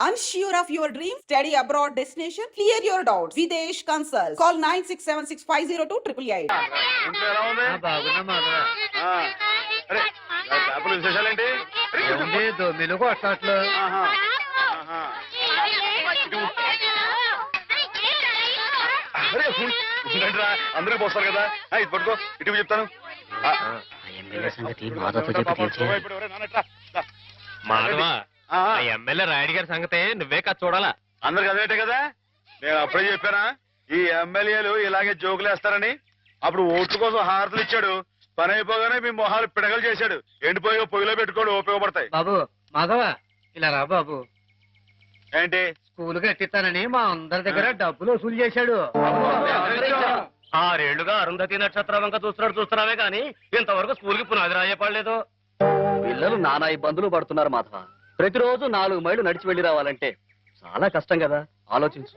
Unsure of your dream? Study abroad destination? Clear your doubts. Videsh Consult. Call 9676502888. ఇంట్లో ఎలా ఉంది? బాగున్నా మాధవ. ఆ, అరే పేపర్లు విశేషాలేంటి? దొమ్మిలు కొట్టట్లు. ఆహా, ఆహా. అరే ఉండండిరా, అందరూ పోస్తారు కదా. ఇది పట్టుకో, ఇటు చెప్తాను. సంగతి మాధవతో చెప్పి మాధవ, ఎమ్మెల్యే రాయుడు గారి సంగతే నువ్వే కదా చూడాలా. అందరికి అదేటే కదా, నేను అప్పుడే చెప్పానా ఈ ఎమ్మెల్యేలు ఇలాగే జోకులు వేస్తారని. అప్పుడు ఓట్ల కోసం హారతులు ఇచ్చాడు, పని అయిపోగానే మీ మొహాలు పిడగలు చేశాడు. ఎండిపోయి పొయ్యిలో పెట్టుకోడు, ఉపయోగపడతాయి. బాబు మాధవ, ఇలా రా బాబు. ఏంటి? స్కూల్ కట్టిస్తానని మా అందరి దగ్గర డబ్బులు వసూలు చేశాడు. 6 ఏళ్లుగా అరుంధతి నక్షత్రం వంక చూస్తున్నావే గాని ఇంతవరకు స్కూల్ కి పునాది రాయపడలేదు. పిల్లలు నానా ఇబ్బందులు పడుతున్నారు మాధవ. ప్రతిరోజు 4 మైళ్ళు నడిచి వెళ్లి రావాలంటే చాలా కష్టం కదా. ఆలోచించు,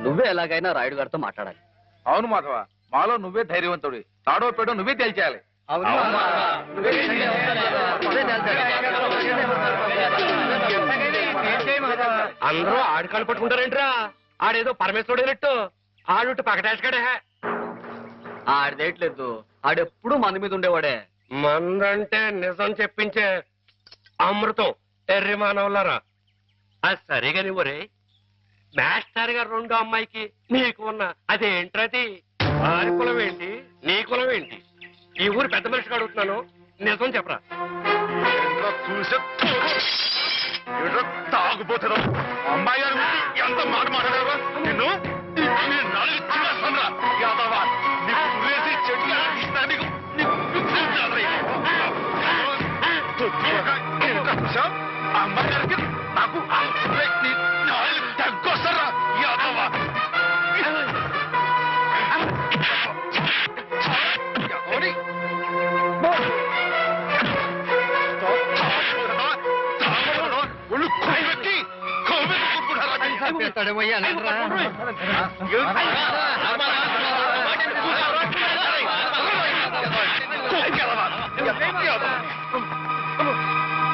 నువ్వే ఎలాగైనా రాయుడు గారితో మాట్లాడాలి. అవును మాధవ, మాలో నువ్వే ధైర్యవంతుడి. తాడో పేడో నువ్వే తేల్చేయాలి. అందరూ ఆడికాళ్ళు పట్టుకుంటారేంట్రా? ఆడేదో పరమేశ్వరుడైనట్టు ఆడుంటే పకటేసుకాడే. ఆడిదేయట్లేదు, ఆడెప్పుడు మంది మీద ఉండేవాడే. మందంటే నిజం చెప్పించే అమృతం ఎర్రి మానవులారా. అది సరిగా నువ్వురే మాస్టర్ గారు 2వ అమ్మాయికి నీకు ఉన్న అదేంటది? వారి కులం ఏంటి, నీ కులం ఏంటి? ఈ ఊరు పెద్ద మనిషిగా అడుగుతున్నాను, నిజం చెప్పరా. తాగుపోతారు అమ్మాయి గారు ఎంత మాట మాట్లాడారు నిన్ను. అమ్మాయి గారికి నాకు తగ్గొస్తారా యాదవా?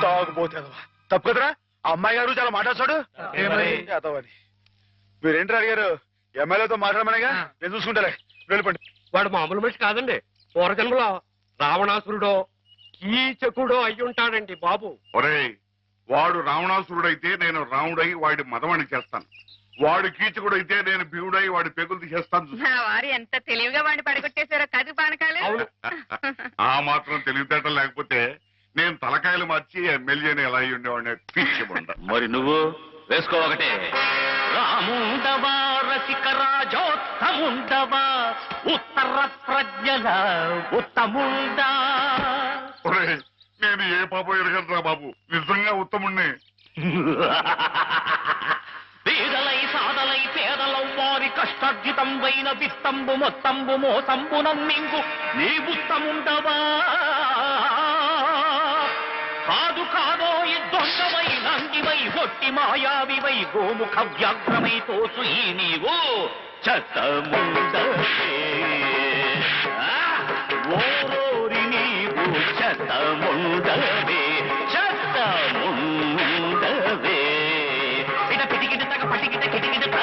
తాగుపోతాడు తప్పు కదరా. అమ్మాయి గారు చాలా మాట్లాడతాడు. యాదవని మీరేంటి అడిగారు? ఎమ్మెల్యేతో మాట్లాడమనేగా, నేను చూసుకుంటాలే. వెళ్ళిపోండి. వాడు మామూలు మనిషి కాదండి. పూర్వజన్మలో రావణాసురుడో కీచకుడో అయి ఉంటాడండి బాబు. ఒరేయ్, వాడు రావణాసురుడైతే నేను రాముడై వాడి మదమని చేస్తాను. వాడు కీచకుడైతే నేను భీముడై వాడి పెగులు తీసేస్తాను. వారు ఎంత తెలివిగా వాడిని పడగొట్టేశారో కదు పానకాలు. ఆ మాత్రం తెలివితేటలు లేకపోతే నేను తలకాయలు మార్చి ఎమ్మెల్యేని ఎలా అయి ఉండేవాడిని పిచ్చిబండ. మరి నువ్వు వేసుకో ఒకటే. రాముండవా రసిక రాజోత్తముండవా ఉత్తర ప్రజ్ఞల ఉత్తముండా. ఒరేయ్, నేను ఏ పాపం ఎరగట్రా బాబు, నిజంగా ఉత్తముణ్ణి. పేదలై సాదలై పేదలం వారి కష్టార్జితం వైన విత్తంబు మొత్తంబు మోసంబు నమ్మింగు నీ ఉత్తముండవా. కాదు కాదో దొంగవై నంగివై ఒట్టి మాయావివై గోముఖ వ్యాఘ్రమై తోచు ఈ నీవు చెత్తముండవే. ఓరోరి నీవు చెత్తముండవే, చెత్తముండవే. ఇట పిటికిట తగ పటికిట కిటికిట.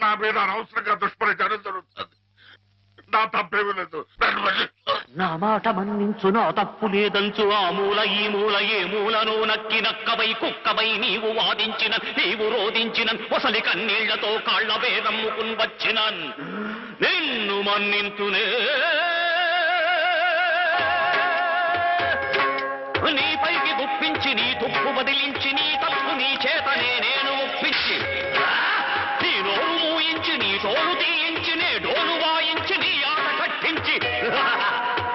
నా మీద అనవసరంగా దుష్ప్రచారం జరుగుతుంది. నా తప్పేమీ లేదు. నా మాట మన్నించు, నా తప్పు లేదంచు. ఆ మూల ఈ మూల ఏ మూలను నక్కి నక్కవై కుక్కవై నీవు వాదించిన నీవు రోధించిన ఒసలి కన్నీళ్లతో కాళ్ల వేదమ్ముకుని వచ్చిన నిన్ను మన్నించునే. నీపైకి గుప్పించి నీ తుప్పు బదిలించి నీ తప్పు నీ చేతనే నేను ఒప్పించి నీ నోరు మూయించి నీ తోలు తీయించి నే డోలు వాయించి నీ ఆట కట్టించి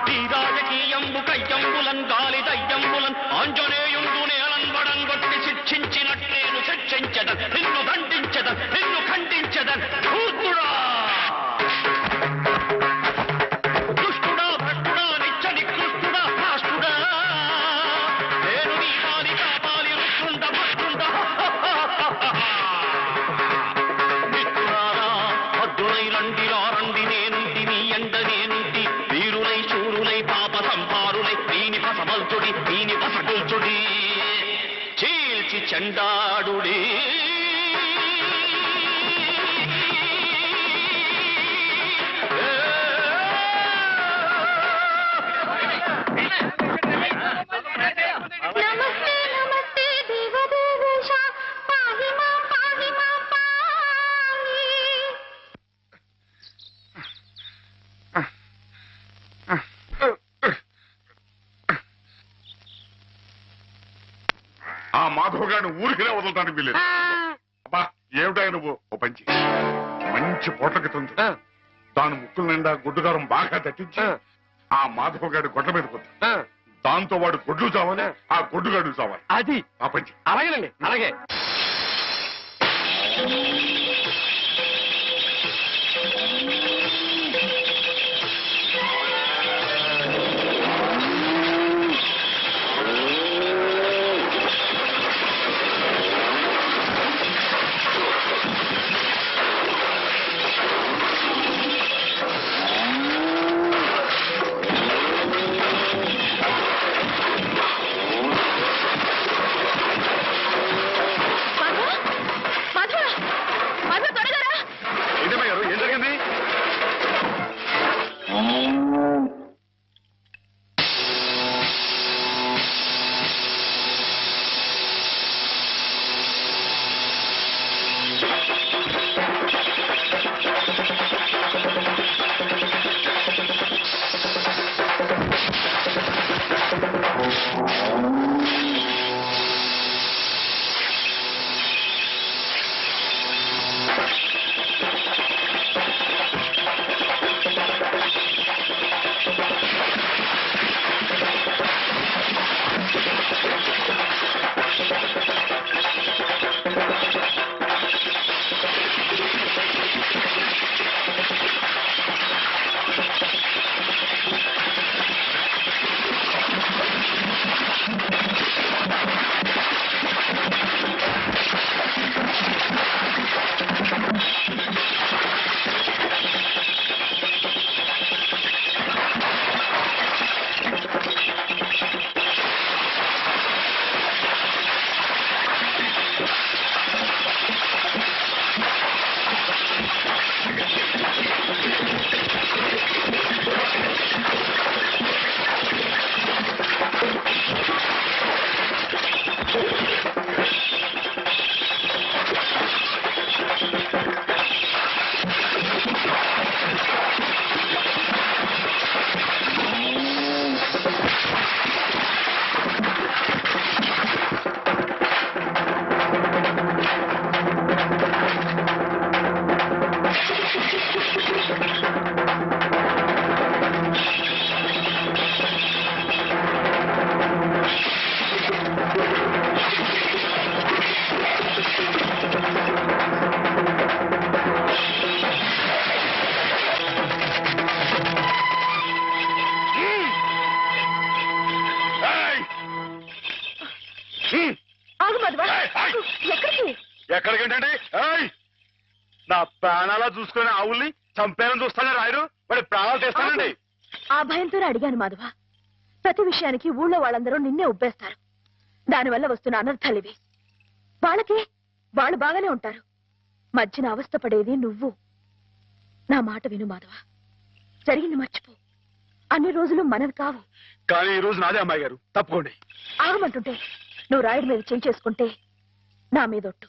నీ రాజకీయంబు కయ్యంబులన్ గాలి దయ్యంబులన్ ఆంజనేయుండు నేలంబడం కొట్టి శిక్షించినట్లేను శిక్షించదన్, నిన్ను దండించదన్, నిన్ను ఖండించదన్. ధూర్తుడా, దుష్టుడా, భ్రష్టుడా, నిత్య నికృష్టుడా, రాష్ట్రుడా, నేను నీ వారి కాపాలి రుష్టుండ భ్రష్టుండ. నిత్య చెండాడుడి నమస్తే నమస్తే దేవదేవేశ పాహి మాం పాహి. ఆ మాధవ్ గారిని ఊరికినే వదలటానికి వీలేదు. అబ్బా ఏమిటా నువ్వు ఓ పంచి మంచి పొట్లకి తుంది దాని ముక్కుల నిండా గుడ్డుగారం బాగా తట్టించి ఆ మాధవ్ గారి గొడ్ల మీద కొద్ది దాంతో వాడు గొడ్లు చావాలి, ఆ గొడ్డుగాడు చావాలి. అది ఆ పంచి అలాగేనండి, అలాగే. ఏంటమ్మా గారు ఏం జరిగింది? ఎక్కడికేంటండి? నా ప్రాణాలా చూసుకునే ఆవుల్ని చంపేయాలని చూస్తానే రాయరు, వాడి ప్రాణాలు తెస్తానండి. ఆ భయంతో అడిగాను మాధవ. ప్రతి విషయానికి ఊళ్ళో వాళ్ళందరూ నిన్నే ఉబ్బేస్తారు. దానివల్ల వస్తున్న అనర్థాలివి. వాళ్ళకి వాళ్ళు బాగానే ఉంటారు, మధ్యన అవస్థపడేది నువ్వు. నా మాట విను మాధవ, జరిగింది మర్చిపో. అన్ని రోజులు మనవి కావు. కానీ ఈ రోజు నాదే అమ్మాయి గారు, తప్పుకోండి. ఆగమంటుంటే నువ్వు రాయుడి మీద చేయి చేసుకుంటే నా మీదొట్టు.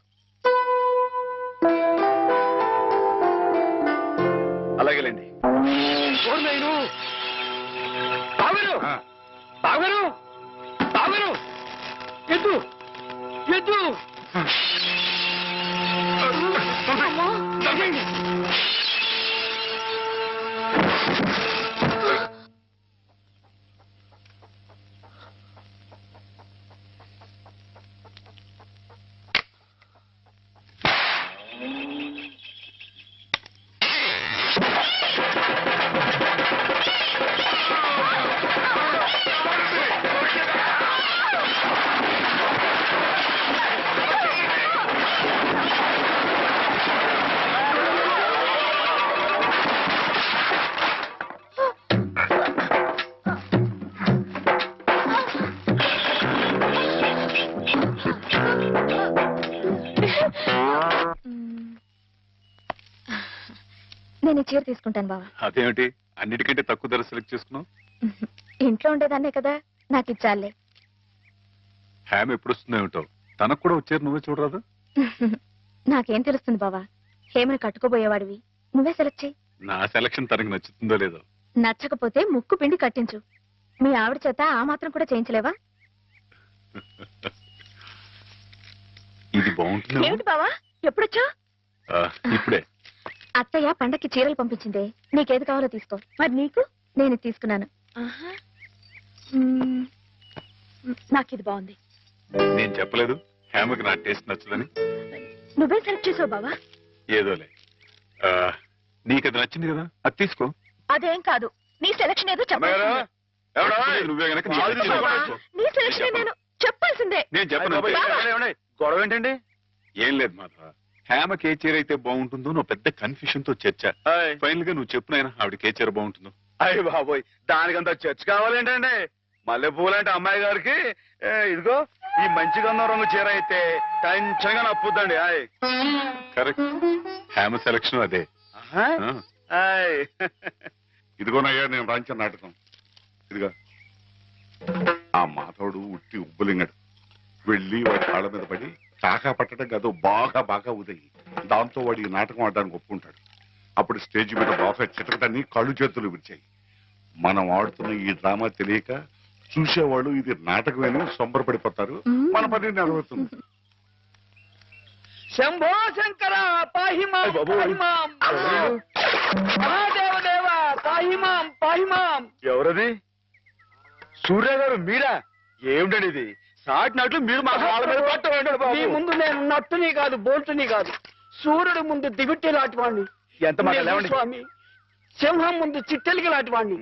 అలాగేలేండి. ఎద్దు ఎద్దు నేను ఈ చీర తీసుకుంటాను బావా. అదేమిటి అన్నిటికంటే తక్కువ ధర సెలెక్ట్ చేసుకున్నావు? ఇంట్లో ఉండేదాన్నే కదా, నాకు ఇచ్చాలే. హ్యామ్ ఎప్పుడు వస్తుందో ఏమిటో, తనకు కూడా వచ్చారు, నువ్వే చూడరాదు? నాకేం తెలుస్తుంది బావా, హేమని కట్టుకోబోయేవాడివి, నువ్వే సెలెక్ట్ చేయి. నా సెలక్షన్ తనకు నచ్చుతుందో లేదో. నచ్చకపోతే ముక్కు పిండి కట్టించు. మీ ఆవిడ చేత ఆ మాత్రం కూడా చేయించలేవా? ఇది బాగుంటుంది. ఏమిటి బావా ఎప్పుడొచ్చా? ఇప్పుడే. అత్తయ్య పండక్కి చీరలు పంపించిందే, నీకేది కావాలో తీసుకో. మరి నీకు నేను ఇది తీసుకున్నాను. నాకు ఇది బాగుంది. నేను చెప్పలేదు హ్యామ్కి నా టేస్ట్ నచ్చదని? నువ్వే సెలెక్ట్ చేసావు బావా. ఏదోలే, నీకు అది నచ్చింది కదా, అది తీసుకో. అదేం కాదు, నీ సెలక్షన్ ఏదో అమ్మాయి గారు, చెప్పాల్సిందే. ఎవడా? నువ్వే గనక నీ కాదు, నచ్చింది బావా, తీసుకో. నీ సెలక్షన్ నేను చెప్పాల్సిందే. నేను చెప్పను. బాబాయ్, ఏమండి? గొడవ ఏంటండి? ఏం లేదు మాధవ, హ్యామకి ఏ చీర అయితే బాగుంటుందో నువ్వు పెద్ద కన్ఫ్యూషన్ తో చర్చ. ఆయ్. ఫైనల్ గా నువ్వు చెప్పు నాయనా, ఆవిడకి ఏ చీర బాగుంటుందో. అయ్య బాబోయ్, దానికంత చర్చ కావాలేంటండి? మల్లెపూలు అంటే అమ్మాయి గారికి ఇదిగో ఈ మంచి గంధం రంగు చీర అయితే టెన్షన్ గా నప్పుద్దండి. ఆయ్. కరెక్ట్, హ్యామ సెలక్షన్ అదే. ఆహా. ఆయ్. ఇదిగోనయ్యా నేను రాయించిన నాటకం. ఇదిగా ఆ మాధవుడు ఉట్టి ఉబ్బులింగడు వెళ్ళి వాడి కాళ్ళ మీద పడి కాకా పట్టడం కాదు, బాగా బాగా ఉదయి. దాంతో వాడి ఈ నాటకం ఆడడానికి ఒప్పుకుంటాడు. అప్పుడు స్టేజ్ మీద బాగా చిటకటాన్ని కళ్ళు చేతులు విరిచాయి. మనం ఆడుతున్న ఈ డ్రామా తెలియక చూసేవాళ్ళు ఇది నాటకమేనో సంబరపడిపోతారు. మన పని నెరవేరుతుంది. శంభో శంకర పాహిమాం అయ్ బాబోయ్. పాహిమాం మహాదేవదేవ పాహిమాం పాహిమాం. ఎవరది? సూర్య గారు మీరా? ఏమిటండి ఇది? సాటినట్లు మీరు మా కాళ్ళ మీద పట్టండి మీ బాబు. ముందు నేను నట్టుని కాదు, బోల్టుని కాదు, సూర్యుడు ముందు దిగుట్టి లాంటివాణ్ణి. ఎంత మాట లేవండి. స్వామి, సింహం ముందు చిట్టెలికి లాంటివాణ్ణి,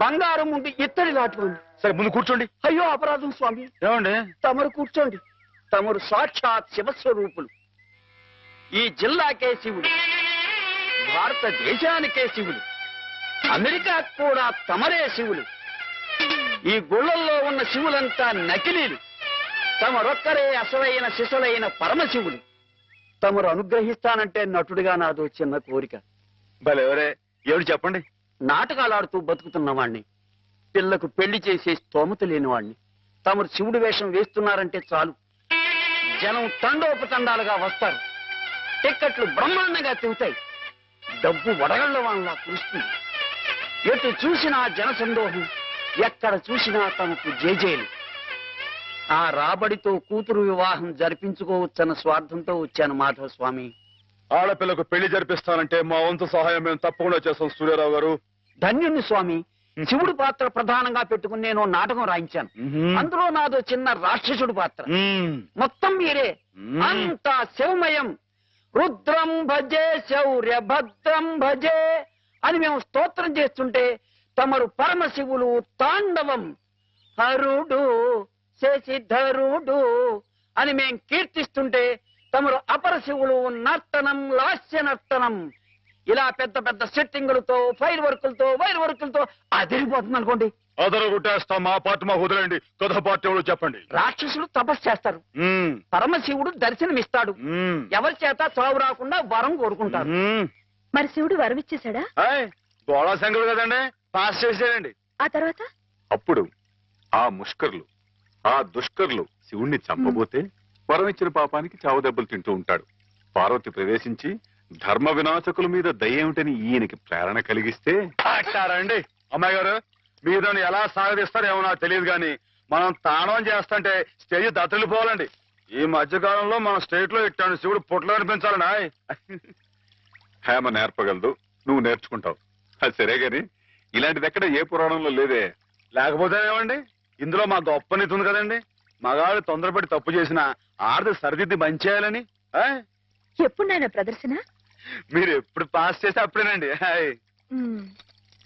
బంగారం ముందు ఇత్తడి లాంటివాణ్ణి. సరే ముందు కూర్చోండి. అయ్యో అపరాధం స్వామి. ఏమండి? తమరు కూర్చోండి. తమరు సాక్షాత్ శివస్వరూపులు. ఈ జిల్లాకే శివుడు, భారతదేశానికే శివుడు, అమెరికా కూడా తమరే శివులు. ఈ గుళ్ళల్లో ఉన్న శివులంతా నకిలీలు. తమరొక్కరే అసలైన శిశులైన పరమశివులు. తమరు అనుగ్రహిస్తానంటే నటుడిగా నాదో చిన్న కోరిక. భలేవరే, ఏమిటి చెప్పండి. నాటకాలాడుతూ బతుకుతున్నవాణ్ణి, పిల్లకు పెళ్లి చేసే స్తోమత లేనివాణ్ణి. తమరు శివుడి వేషం వేస్తున్నారంటే చాలు, జనం తండోపతండాలుగా వస్తారు. టిక్కెట్లు బ్రహ్మాండంగా తిరుగుతాయి. డబ్బు వడగళ్ల వాళ్ళ కురుస్తుంది. ఎటు చూసినా జనసందోహం, ఎక్కడ చూసినా తమకు జేజేలు. ఆ రాబడితో కూతురు వివాహం జరిపించుకోవచ్చన్న స్వార్థంతో వచ్చాను మాధవ స్వామి. ఆడపిల్లకు పెళ్లి జరిపిస్తానంటే మా వంతు సహాయం మేము తప్పకుండా చేస్తాం సూర్యారావు గారు. ధన్యుని స్వామి. శివుడు పాత్ర ప్రధానంగా పెట్టుకుని నేను నాటకం రాయించాను. అందులో నాదో చిన్న రాక్షసుడు పాత్ర. మొత్తం మీరే, అంతా శివమయం. రుద్రం భజే శౌర్య భద్రం భజే అని మేము స్తోత్రం చేస్తుంటే తమరు పరమశివులు తాండవం. హరుడు శశిధరుడు అని మేం కీర్తిస్తుంటే తమరు అపరశివులు నర్తనం లాస్య నర్తనం. ఇలా పెద్ద పెద్ద సెట్టింగులతో ఫైర్ వర్కులతో వైర్ వర్కులతో అదిరిపోతుంది అనుకోండి. అదరు కొట్టేస్తాం. మా పార్టీ మాకు వదిలేండి. కథ పార్టీ ఎవరు చెప్పండి. రాక్షసులు తపస్సు చేస్తారు, పరమశివుడు దర్శనమిస్తాడు. ఎవరి చేత చావు రాకుండా వరం కోరుకుంటారు. మరి శివుడు వరమిచ్చేశాడా? గోళా శంకరు కదండి, పాస్ చేసేయండి. ఆ తర్వాత అప్పుడు ఆ ముష్కర్లు, ఆ దుష్కర్లు శివుణ్ణి చంపబోతే వరం ఇచ్చిన పాపానికి చావు దెబ్బలు తింటూ ఉంటాడు. పార్వతి ప్రవేశించి ధర్మ వినాశకుల మీద దయ్యేమిటని ఈయనకి ప్రేరణ కలిగిస్తే అంటారండి. అమ్మాయి గారు, మీరు దాన్ని ఎలా సాగదీస్తారేమో నాకు తెలియదు కానీ మనం తాండవం చేస్తుంటే స్టేజ్ దత్తలిపోవాలండి. ఈ మధ్యకాలంలో మన స్టేట్ లో ఇట్టాను శివుడు పుట్లు కనిపించాలండి. హేమ నేర్పగలదు, నువ్వు నేర్చుకుంటావు. అది సరే గాని ఇలాంటిది ఎక్కడ ఏ పురాణంలో లేదే. లేకపోతే ఏమండి, ఇందులో మా గొప్ప నీతి ఉంది కదండి. మగాడు తొందరపడి తప్పు చేసిన ఆడది సరిదిద్ది మంచేయాలని. ఎప్పుడు నాయన ప్రదర్శన? మీరు ఎప్పుడు పాస్ చేస్తే అప్పుడేనండి.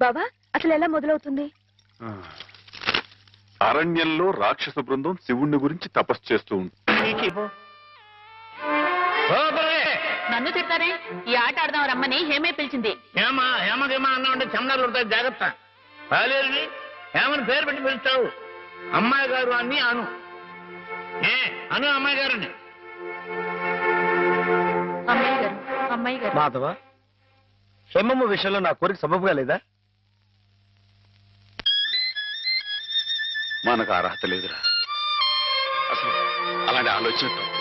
బాబా అసలు ఎలా మొదలవుతుంది? అరణ్యంలో రాక్షస బృందం శివుణ్ణి గురించి తపస్సు చేస్తూ ఉంటుంది. నన్ను తిడతారే? ఈ ఆట ఆడదాం రమ్మని హేమే పిలిచింది. హేమకేమా అన్నా ఉంటే చందాలు ఉంటాయి, జాగ్రత్త. బాలేరు హేమని పేరు పెట్టి పిలుస్తావు. అమ్మాయి గారు అని అను. అను అమ్మాయి గారని. అమ్మాయి గారు, అమ్మాయి గారు. మాధవ, హేమమ్మ విషయంలో నా కోరిక సబబుగా లేదా? మనకు అర్హత లేదురా. అసలు అలాంటి ఆలోచన తప్పు.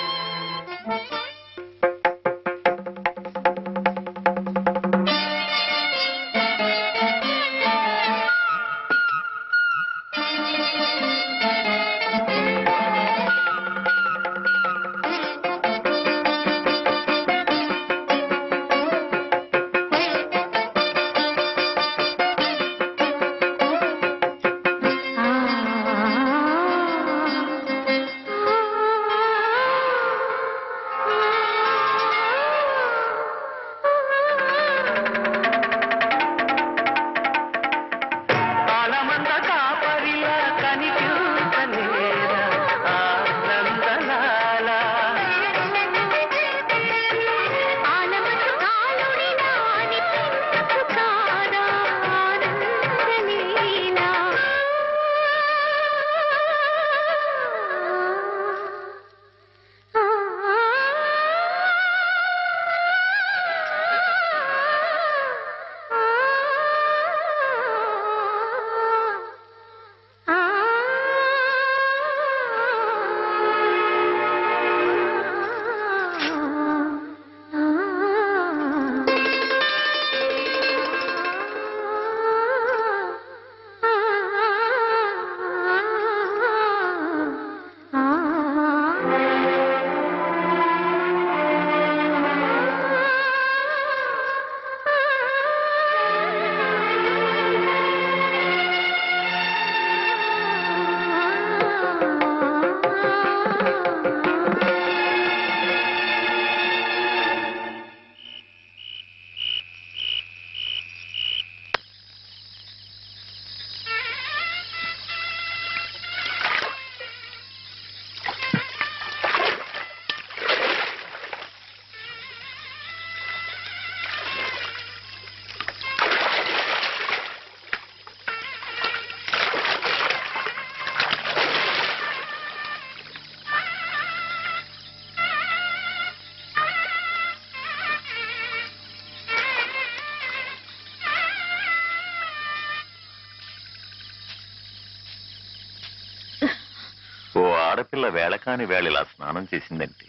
ఆడపిల్ల వేళకాని వేళ ఇలా స్నానం చేసిందంటే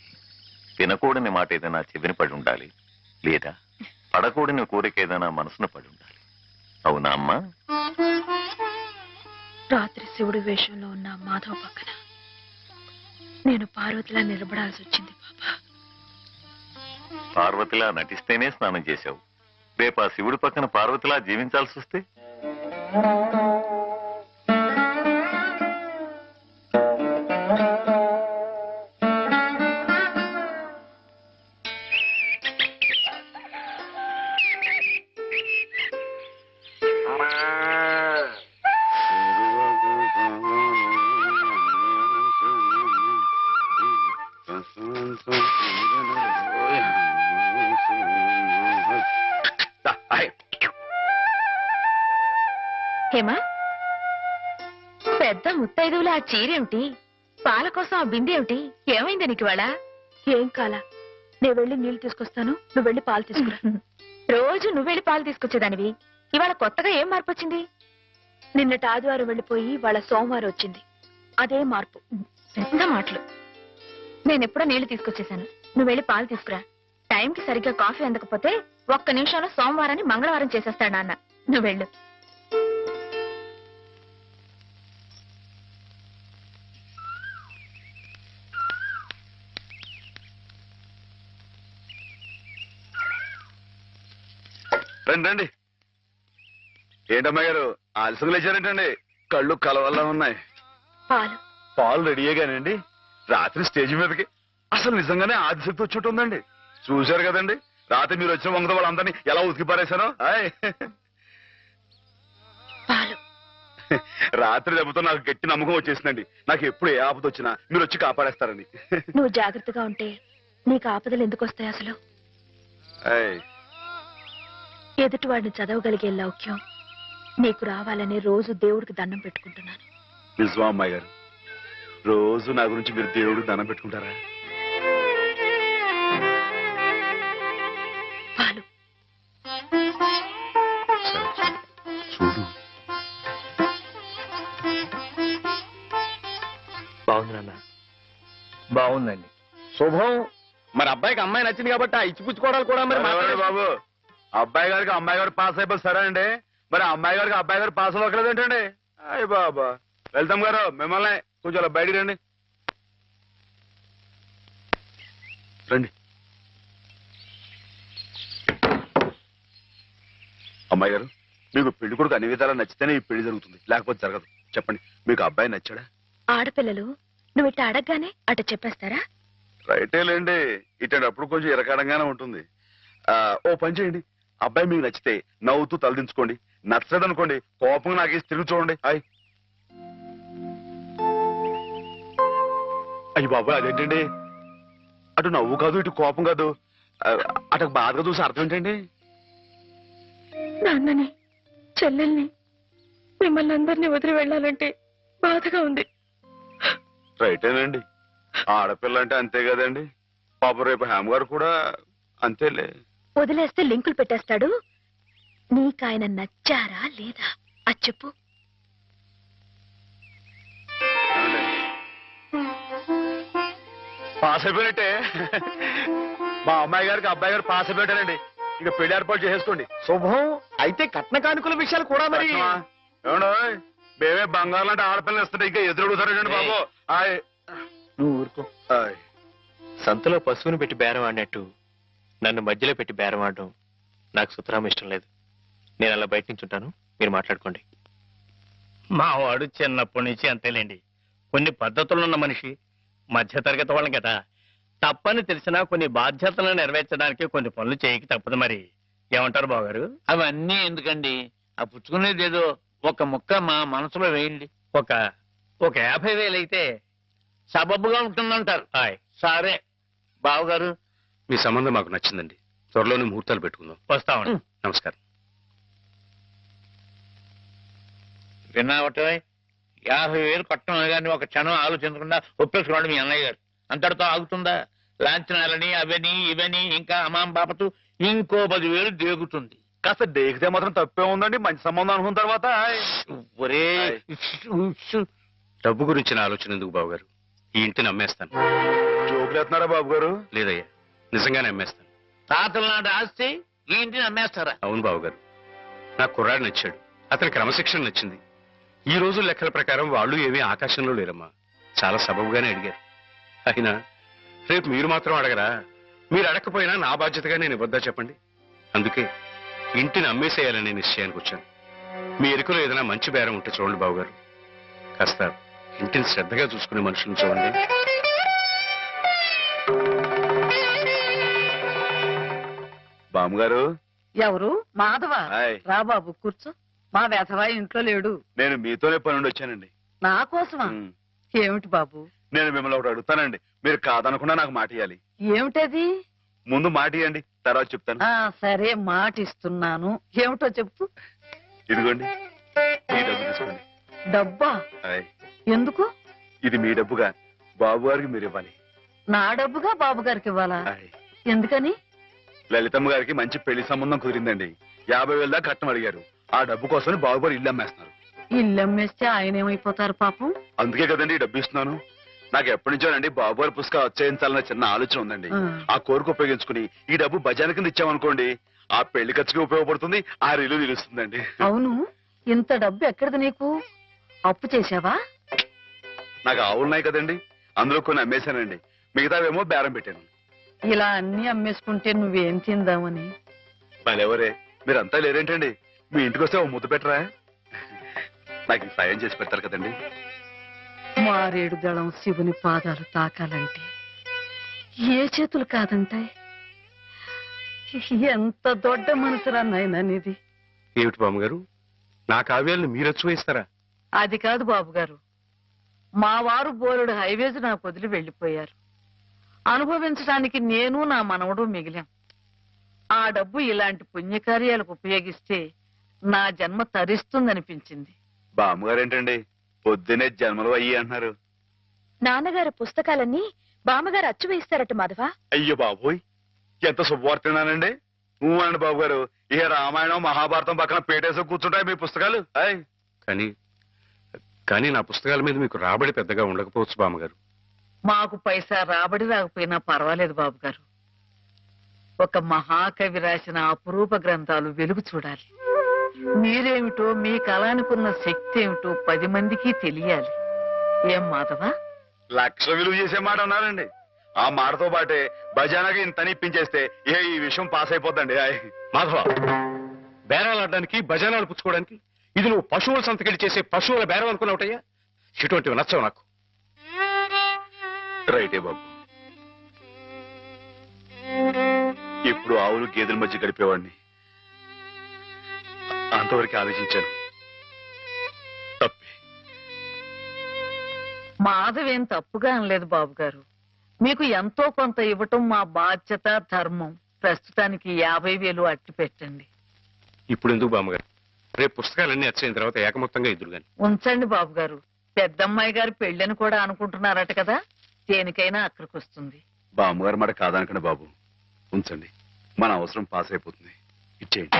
తినకూడని మాట ఏదైనా చెవిన పడి ఉండాలి, లేదా పడకూడని కోరిక ఏదైనా మనసును పడి ఉండాలి. అవునా అమ్మా? రాత్రి శివుడి వేషంలో ఉన్న మాధవ పక్కన నేను పార్వతిలా నిలబడాల్సి వచ్చింది బాబా. పార్వతిలా నటిస్తేనే స్నానం చేశావు. రేపు ఆ శివుడి పక్కన పార్వతిలా జీవించాల్సి వస్తే? హేమా, పెద్ద ముత్తైదువులు ఆ చీరేమిటి, పాల కోసం ఆ బిందెమిటి, ఏమైంది నీకు ఇవాళ? ఏం కాలా, నేను వెళ్ళి నీళ్లు తీసుకొస్తాను, నువ్వు వెళ్ళి పాలు తీసుకురా. రోజు నువ్వు వెళ్ళి పాలు తీసుకొచ్చేదానివి, ఇవాళ కొత్తగా ఏం మార్పు వచ్చింది? నిన్నటి ఆదివారం వెళ్ళిపోయి వాళ్ళ సోమవారం వచ్చింది, అదే మార్పు. పెద్ద మాటలు. నేనెప్పుడో నీళ్లు తీసుకొచ్చేసాను, నువ్వు వెళ్ళి పాలు తీసుకురా. టైంకి సరిగ్గా కాఫీ అందకపోతే ఒక్క నిమిషంలో సోమవారాన్ని మంగళవారం చేసేస్తాడు నాన్న. నువ్వు వెళ్ళు. రండి రండి. ఏంటమ్మా గారు ఆలస్యం లేచారేంటండి? కళ్ళు కలవల్లా ఉన్నాయి. పాలు పాలు రెడీయేగానండి. రాత్రి స్టేజ్ మీదకి అసలు నిజంగానే ఆదిశక్తి వచ్చి ఉందండి. చూశారు కదండి రాత్రి మీరు వచ్చిన వంగతో వాళ్ళందరినీ ఎలా ఉతికి పారేశానో. పాలు రాత్రి దెబ్బతో నాకు గట్టి నమ్మకం వచ్చేసిందండి. నాకు ఎప్పుడు ఏ ఆపద వచ్చినా మీరు వచ్చి కాపాడేస్తారని. నువ్వు జాగ్రత్తగా ఉంటే నీకు ఆపదలు ఎందుకు వస్తాయి అసలు? ఎదుటి వాడిని చదవగలిగే లౌక్యం నీకు రావాలని రోజు దేవుడికి దండం పెట్టుకుంటున్నాను. నిజమా అమ్మాయి గారు? రోజు నా గురించి మీరు దేవుడికి దండం పెట్టుకుంటారా? పాలు బాగుందండి. శుభం. మరి అబ్బాయికి అమ్మాయి నచ్చింది కాబట్టి ఆ ఇచ్చిపుచ్చుకోవడాలు కూడా మరి ఎవరండి బాబు అబ్బాయి గారికి అమ్మాయి గారు పాస్ అయిపోయి సరే అండి మరి అమ్మాయి గారికి అబ్బాయి గారు పాస్ అవ్వట్లేదు ఏంటండి అయ్య బాబా వెళ్తాం గారు మిమ్మల్ని కొంచెం అలా బయటికి రండి రండి అమ్మాయి గారు మీకు పెళ్లి కొడుకు అన్ని విధాలా నచ్చితేనే ఈ పెళ్లి జరుగుతుంది లేకపోతే జరగదు చెప్పండి మీకు అబ్బాయి నచ్చాడా ఆడపిల్లలు నువ్వు ఇట్లా అడగగానే అట చెప్పేస్తారా? రైటే లేండి ఇటప్పుడు కొంచెం ఇరకాడంగానే ఉంటుంది ఓ పని చేయండి అబ్బాయి మీకు నచ్చితే నవ్వుతూ తలదించుకోండి నచ్చలేదు అనుకోండి కోపంగా నాకు తిరిగి చూడండి అయ్యి బాబాయ్ అదేంటండి అటు నవ్వు కాదు ఇటు కోపం కాదు అటు బాధగా చూసి అర్థం ఏంటండి? నాన్నని చెల్లెల్ని మిమ్మల్ని అందరినీ వదిలి వెళ్ళాలంటే బాధగా ఉంది. రైటేనండి ఆడపిల్ల అంటే అంతే కదండి పాప రేపు హేమ గారు కూడా అంతేలే. వదిలేస్తే లింకులు పెట్టేస్తాడు. నీకాయన నచ్చారా లేదా అది చెప్పు. పాస్ అయిపోయినట్టే మా అమ్మాయి గారికి అబ్బాయి గారు పాస్ అయిపోయారండి ఇక పెళ్లి ఏర్పాటు చేసేసుకోండి. శుభం. అయితే కట్న కానుకల విషయాలు కూడా మరి ఏమండో మేమే బంగారం అంటే ఆడపిల్లలు ఇస్తుంటే ఇంకా ఎదురుడుతారండి బాబు. నువ్వు ఊరుకో. సంతలో పశువుని పెట్టి బేరం ఆడినట్టు నన్ను మధ్యలో పెట్టి బేరం ఆడడం నాకు సుతరాం ఇష్టం లేదు. నేను అలా బయట నుంచి ఉంటాను, మీరు మాట్లాడుకోండి. మావాడు చిన్నప్పటి నుంచి అంతేలేండి. కొన్ని పద్ధతులున్న మనిషి, మధ్యతరగతి వాళ్ళం కదా. తప్పని తెలిసినా కొన్ని బాధ్యతలను నెరవేర్చడానికి కొన్ని పనులు చేయక తప్పదు. మరి ఏమంటారు బావగారు? అవన్నీ ఎందుకండి, ఆ పుచ్చుకునేదేదో ఒక ముక్క మా మనసులో వేయండి. ఒక 50,000 అయితే సబబుగా ఉంటుందంటారు. సరే బావగారు, మీ సంబంధం మాకు నచ్చిందండి. త్వరలోనే ముహూర్తాలు పెట్టుకుందాం. వస్తామండి. నమస్కారం. విన్నావటే 50,000 కట్టడం కానీ ఒక క్షణం ఆలోచించకుండా ఒప్పేసుకోండి మీ అన్నయ్య గారు. అంతటితో ఆగుతుందా? లాంఛనాలని అవని ఇవని ఇంకా అమాం బాపతు ఇంకో 10,000 దేగుతుంది. కాస్త దేగితే మాత్రం తప్పే ఉందండి మంచి సంబంధం అనుకున్న తర్వాత. ఒరే డబ్బు గురించిన ఆలోచన ఎందుకు బాబు గారు? ఈ ఇంటిని అమ్మేస్తాను. జోకులు వేస్తున్నారా బాబు గారు? లేదయ్యా, నిజంగానే అమ్మేస్తాను. తాతల నాటి ఆస్తి ఈ ఇంటిని అమ్మేస్తారా? అవును బాబు గారు, నాకు కుర్రాడు నచ్చాడు, అతని క్రమశిక్షణ నచ్చింది. ఈ రోజు లెక్కల ప్రకారం వాళ్ళు ఏమీ ఆకాశంలో లేరమ్మా. చాలా సబబుగానే అడిగారు. అయినా రేపు మీరు మాత్రం అడగరా? మీరు అడగకపోయినా నా బాధ్యతగా నేను ఇవ్వద్దా చెప్పండి. అందుకే ఇంటిని అమ్మేసేయాలనే నిశ్చయానికి వచ్చాను. మీ ఎరుకలో ఏదైనా మంచి బేరం ఉంటే చూడండి బాబుగారు. కాస్త ఇంటిని శ్రద్ధగా చూసుకునే మనుషులను చూడండి. బామ్మగారు. ఎవరు? మాధవ. రా బాబు కూర్చో. మా వెధవా ఇంట్లో లేడు. నేను మీతోనే పని నుండి వచ్చానండి. నా కోసమా? ఏమిటి బాబు? నేను మిమ్మల్ని ఒకటి అడుగుతానండి, మీరు కాదనకుండా నాకు మాట ఇవ్వాలి. ఏమిటది? ముందు మాట ఇవ్వండి, తర్వాత చెప్తాను. సరే మాట ఇస్తున్నాను. ఏమిటో చెప్పు. ఇదిగోండి ఈ డబ్బు తీసుకోండి. డబ్బా? ఎందుకు? ఇది మీ డబ్బుగా బాబు గారికి మీరు ఇవ్వాలి. నా డబ్బుగా బాబు గారికి ఇవ్వాలా? ఎందుకని? లలితమ్మ గారికి మంచి పెళ్లి సంబంధం కుదిరిందండి. 50,000 దాకా కట్నం అడిగారు. ఆ డబ్బు కోసం బాబు గారు ఇల్లు అమ్మేస్తున్నారు. ఇల్లు అమ్మేస్తే ఆయన ఏమైపోతారు పాపం? అందుకే కదండి ఈ డబ్బు ఇస్తున్నాను. నాకు ఎప్పటి నుంచోనండి బాబు గారి పుస్తకం వచ్చేయించాలన్న చిన్న ఆలోచన ఉందండి. ఆ కోరిక ఉపయోగించుకుని ఈ డబ్బు బజార్ కింద ఇచ్చామనుకోండి, ఆ పెళ్లి ఖర్చుకి ఉపయోగపడుతుంది, ఆ ఇల్లు నిలుస్తుందండి. అవును, ఇంత డబ్బు ఎక్కడిది నీకు? అప్పు చేశావా? నాకు ఆవులున్నాయి కదండి, అందులో కొన్ని అమ్మేశానండి. మిగతావేమో బేరం పెట్టాను. ఇలా అన్ని అమ్మేసుకుంటే నువ్వేం తిందామని. మళ్ళెవరే మీరంతా లేరేంటండి? మీ ఇంటికి వస్తే ఓ ముద్దు పెట్టరా? నాకు సాయం చేసి పెడతారు కదండి. మారేడు దళం శివుని పాదాలు తాకాలంటే ఏ చేతులు కాదంటాయి? ఎంత దొడ్డ మనసురా నాయనా నీది. ఏమిటి బామ్మగారు, నా కావ్యాలను మీరు వచ్చి అది కాదు బాబు గారు, మా వారు బోలుడు హైవేస్ నాకు వదిలి వెళ్లిపోయారు. అనుభవించడానికి నేను నా మనవడు మిగిలాం. ఆ డబ్బు ఇలాంటి పుణ్యకార్యాలకు ఉపయోగిస్తే నా జన్మ తరిస్తుందనిపించింది. బామ్మగారు ఏంటండి పొద్దునే జన్మలు అయ్యి అంటున్నారు? నాన్నగారు పుస్తకాలన్నీ బామ్మగారు అచ్చు వేయిస్తారట మాధవ. అయ్యో బాబోయ్, ఎంత శుభవార్తనానండి. అండి బాబు గారు, ఇక రామాయణం మహాభారతం పక్కన పేటేసి కూర్చుంటాయి మీ పుస్తకాలు. కానీ నా పుస్తకాల మీద మీకు రాబడి పెద్దగా ఉండకపోవచ్చు బామ్మగారు. మాకు పైసా రాబడి రాకపోయినా పర్వాలేదు బాబు గారు. ఒక మహాకవి రాసిన అపురూప గ్రంథాలు వెలుగు చూడాలి. మీరేమిటో మీ కళానికున్న శక్తి ఏమిటో 10 మందికి తెలియాలి. ఏం మాధవా? లక్ష విలువ చేసే మాట అన్నారండి. ఆ మాటతో పాటే భజానాగా ఇంత ఇప్పించేస్తే ఈ విషయం పాస్ అయిపోద్దండి. మాధవ, బేరాలు ఆడడానికి భజనాలు పుచ్చుకోవడానికి ఇది నువ్వు పశువుల సంతకెళ్ళి చేసే పశువుల బేరం అనుకున్నావుటయ్యా? ఇటువంటివి నచ్చవు నాకు. రైటే బాబు. ఎప్పుడు ఆవులు గేదెల మధ్య గడిపేవాడిని. అంతవరకు ఆలోచించాను. తప్పే. మాధవేం తప్పుగా అనలేదు బాబు గారు. మీకు ఎంతో కొంత ఇవ్వటం మా బాధ్యత, ధర్మం. ప్రస్తుతానికి 50,000 అట్టి పెట్టండి. ఇప్పుడు ఎందుకు బామ్మగారు? రేపు పుస్తకాలన్నీ వచ్చైన తర్వాత ఏకమొత్తంగా ఇద్దరు గాని ఉంచండి బాబు గారు. పెద్దమ్మాయి గారి పెళ్ళని కూడా అనుకుంటున్నారట కదా, దేనికైనా అక్కడికి వస్తుంది. బామ్మగారు మాట కాదనకండి బాబు. ఉంచండి, మన అవసరం పాస్ అయిపోతుంది. ఇచ్చేయండి.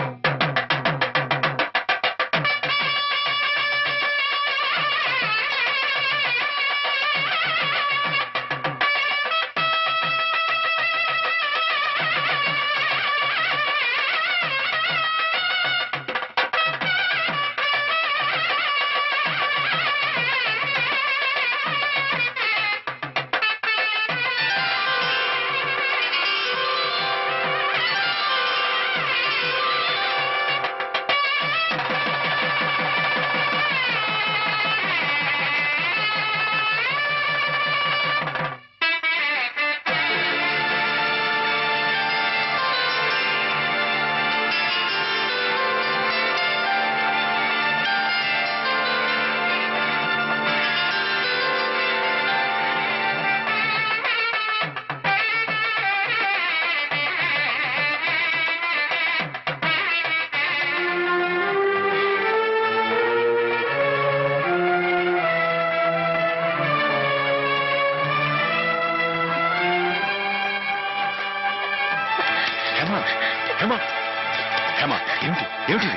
ఏమిటి?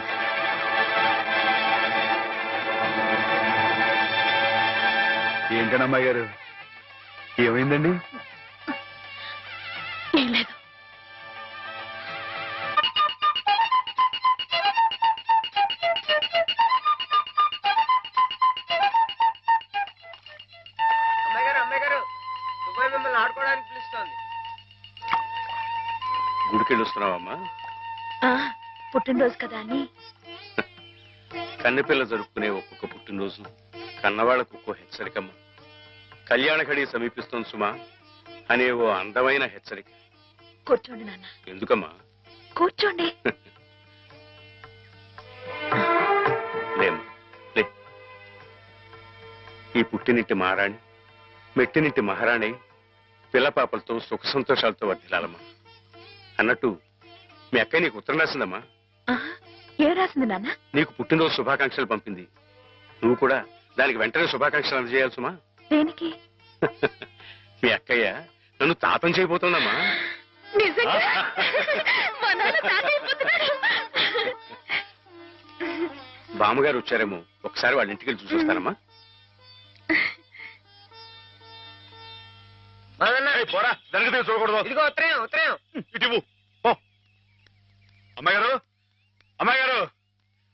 ఏంటండి అమ్మాయి గారు, ఏమైందండి? ఏం లేదు. మిమ్మల్ని ఆడుకోవడానికి పిలుస్తోంది. గుడికెళ్ళి వస్తున్నావమ్మా? పుట్టినరోజు కదా అని. కన్నెపిల్ల జరుపుకునే ఒక్కొక్క పుట్టినరోజు కన్నవాళ్లకు ఒక్కో హెచ్చరికమ్మ. కళ్యాణ ఘడి సమీపిస్తోంది సుమా అనే ఓ అందమైన హెచ్చరిక. కూర్చోండి నాన్న. ఎందుకమ్మా? కూర్చోండి. లేమ్మా, లే. ఈ పుట్టినింటి మహారాణి, మెట్టినింటి మహారాణి పిల్లపాపలతో సుఖ సంతోషాలతో వర్ధిల్లాలమ్మా. అన్నట్టు మీ అక్కయ్య నీకు ఉత్తరం రాసిందమ్మా. ఏం రాసింది నాన్న? నీకు పుట్టినరోజు శుభాకాంక్షలు పంపింది. నువ్వు కూడా దానికి వెంటనే శుభాకాంక్షలు అందజేయాలి సుమా. దేనికి? మీ అక్కయ్య నన్ను తాతం చేయబోతుందమ్మా. బామ్మగారు వచ్చారేమో, ఒకసారి వాళ్ళ ఇంటికి వెళ్ళి చూసొస్తానమ్మా. పోరా, జరిగితే చూడకూడదు. ఇదిగో ఉత్తరం, ఉత్తరం ఇటు. అమ్మాయి గారు, అమ్మాయి గారు,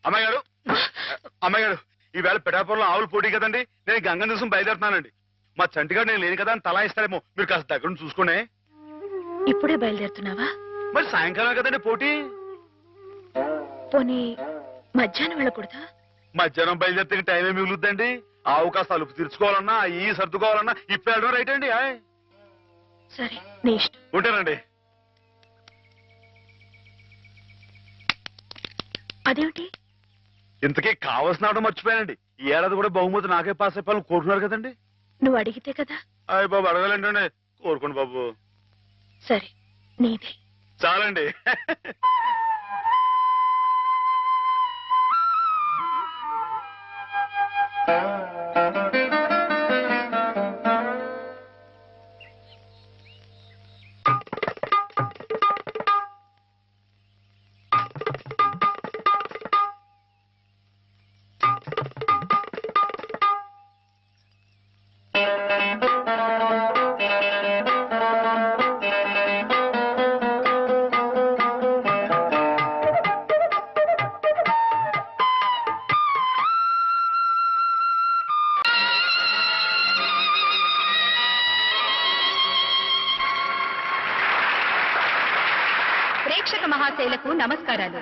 అమ్మాయి గారు, అమ్మాయి గారు, ఈవేళ పిఠాపురంలో ఆవులు పోటీ కదండి. నేను గంగ దివసం బయలుదేరుతున్నానండి. మా చంటిగారు నేను లేని కదా అని తలా ఇస్తారేమో, మీరు కాస్త దగ్గర నుంచి చూసుకోండి. ఇప్పుడే బయలుదేరుతున్నావా? మరి సాయంకాలం కదండి పోటీ. పోనీ మధ్యాహ్నం వెళ్ళకూడదా? మధ్యాహ్నం బయలుదేరితే టైం ఏమి మిగులుద్దండి. ఆవు కాస్త అలుపు తీర్చుకోవాలన్నా, ఈ సర్దుకోవాలన్నా ఇప్పుడు వెళ్ళడం రైట్ అండి. సరే, నీ ఇష్టం. ఉంటానండి. అదేమిటి? ఇంతకీ కావాల్సిన ఆవిడ మర్చిపోయానండి. ఈ ఏడాది కూడా బహుమతి నాకే పాస్ అయిపోవాలని కోరుకున్నారు కదండి. నువ్వు అడిగితే కదా. అయ్య బాబు, అడగాలంటే కోరుకోండి బాబు. సరే, నీదే. చాలండి. మహాశైలకు నమస్కారాలు.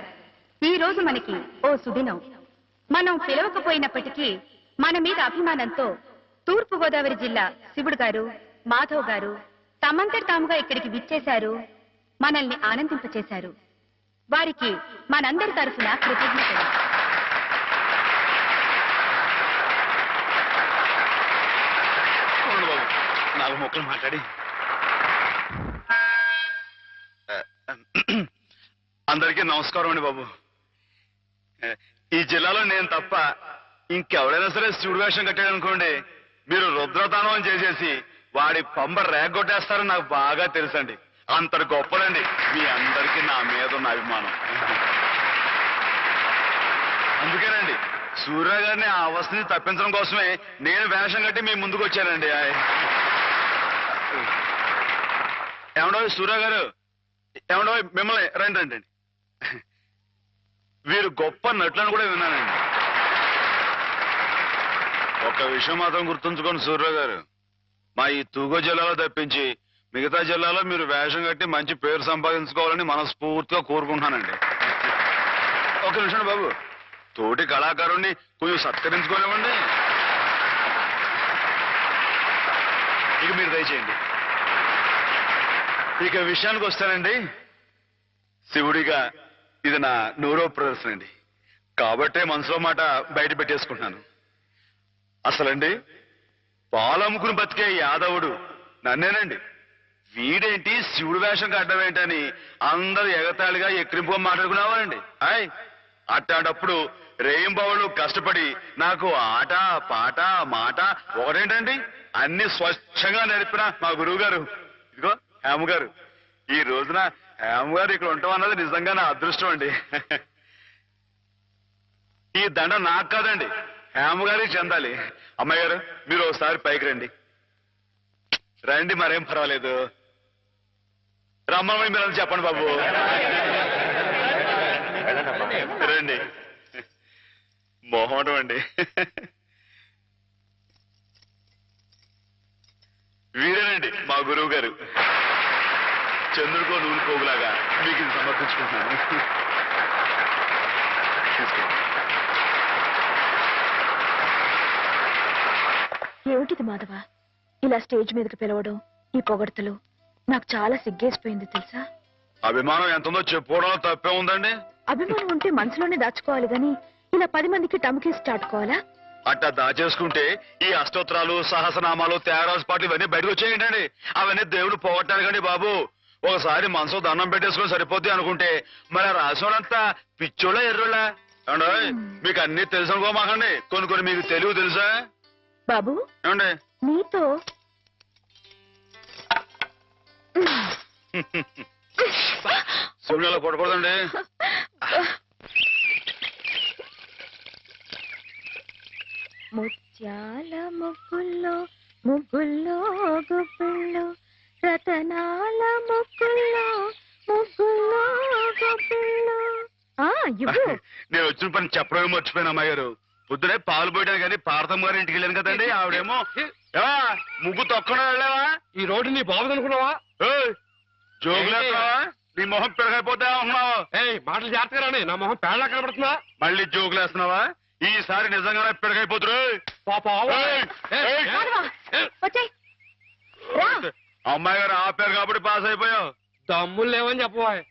ఈ రోజు మనకి ఓ సుదినం. మనం పిలవకపోయినప్పటికీ మన మీద అభిమానంతో తూర్పు గోదావరి జిల్లా శివుడు గారు, మాధవ్ గారు తమంతట తాముగా ఇక్కడికి విచ్చేశారు, మనల్ని ఆనందింపచేశారు. వారికి మనందరి తరఫున కృతజ్ఞతలు. నాలుగు మొక్కలు మాట్లాడి అందరికీ నమస్కారం అండి బాబు. ఈ జిల్లాలో నేను తప్ప ఇంకెవరైనా సరే శివుడు వేషం కట్టాడు అనుకోండి, మీరు రుద్రతానం చేసేసి వాడి పంబ రేగొట్టేస్తారని నాకు బాగా తెలుసండి. అంతటి గొప్పలండి మీ అందరికీ నా మీద ఉన్న అభిమానం. అందుకేనండి సూర్య గారిని ఆ అవస్థని తప్పించడం కోసమే నేను వేషం కట్టి మీ ముందుకు వచ్చానండి. ఏమండో సూర్య గారు, ఏమండో మిమ్మల్ని రండి రండి. వీరు గొప్ప నటులను కూడా విన్నానండి. ఒక విషయం మాత్రం గుర్తుంచుకోండి సూర్య గారు, మా ఈ తూగో జిల్లాలో తప్పించి మిగతా జిల్లాలో మీరు వేషం కట్టి మంచి పేరు సంపాదించుకోవాలని మనస్ఫూర్తిగా కోరుకుంటున్నానండి. ఒక నిమిషం బాబు, తోటి కళాకారుణ్ణి కొంచెం సత్కరించుకోలేమండి. ఇక మీరు దయచేయండి. ఇక విషయానికి వస్తానండి, శివుడిగా ఇది నా 100వ ప్రదర్శన అండి. కాబట్టే మనసులో మాట బయట పెట్టేసుకుంటున్నాను. అసలండి పాలమ్ముకుని బతికే యాదవుడు నన్నేనండి. వీడేంటి శివుడు వేషం కట్టవేంటని అందరూ ఎగతాళిగా ఎక్కిరింపుగా మాట్లాడుకున్నావారండి. అట్టాడప్పుడు రేయింబావులు కష్టపడి నాకు ఆట పాట మాట ఒకటేంటండి అన్ని స్వచ్ఛంగా నేర్పిన మా గురువు గారు, ఇదిగో హేమ గారు. ఈ రోజున హేమ గారు ఇక్కడ ఉంటాం అన్నది నిజంగా నా అదృష్టం అండి. ఈ దండ నాకు కాదండి, హేమ గారికి చెందాలి. అమ్మాయి గారు మీరు ఒకసారి పైకి రండి. రండి, మరేం పర్వాలేదు. రమ్మని మీరు చెప్పండి బాబు. రండి. మొహమాటం అండి. వీరేనండి మా గురువు గారు. చంద్రుడికో నూనె పోగులాగా మీకు ఇది సమర్పించుకుంటున్నాను. తీసుకోండి. ఏమిటిది మాధవ, ఇలా స్టేజ్ మీదకి పిలవడం, ఈ పొగడతలు నాకు చాలా సిగ్గేసిపోయింది తెలుసా. అభిమానం ఎంతుందో చెప్పుకోవడంలో తప్పే ఉందండి. అభిమానం ఉంటే మనసులోనే దాచుకోవాలి గాని ఇలా 10 మందికి టమ్కేసి చాటుకోవాలా? అట్టా దాచేసుకుంటే ఈ అష్టోత్తరాలు, సహస్రనామాలు, త్యాగరాజు పాటలు ఇవన్నీ బయటకు వచ్చేయండి. అవన్నీ దేవుడు పోగొట్టాలి కండి బాబు. ఒకసారి మనసు దండం పెట్టేసుకుని సరిపోద్ది అనుకుంటే మరి రాసినంతా పిచ్చోళ్ళ ఎర్రోళ్ళ ఏమండి? మీకు అన్ని తెలుసు అనుకోమాకండి. కొన్ని మీకు తెలివి తెలుసా బాబు? ఏమండి నీతో సూర్యులో కొట్టకూడదండి. ముత్యాల ముగ్గుల్లో ముగ్గుల్లో గుబ్బిళ్ళు, రతనాల ముగ్గుల్లో ముగ్గుల్లో గుబ్బిళ్ళు. నేను వచ్చిన పని చెప్పడమే మర్చిపోయాను అమ్మాయి గారు. పొద్దునే పాలు పోయడానికి కానీ పార్థం గారి ఇంటికి వెళ్ళాను కదండి. ఆవిడేమో ముగ్గు తొక్కడం వెళ్ళావా? ఈ రోడ్డు నీ బాబు అనుకున్నావా? జోగులేస్తావా? నీ మొహం పెరగైపోతే ఉన్నావు. మాటలు జాగ్రత్తగా రాని, నా మొహం పేళ్ళ కనబడుతుందా? మళ్ళీ జోగులేస్తున్నావా? ఈసారి నిజంగానే పెరగైపోతురు. అమ్మాయి గారు ఆపారు కాబట్టి పాస్ అయిపోయావు. దమ్ములు లేవని చెప్పబోయ్.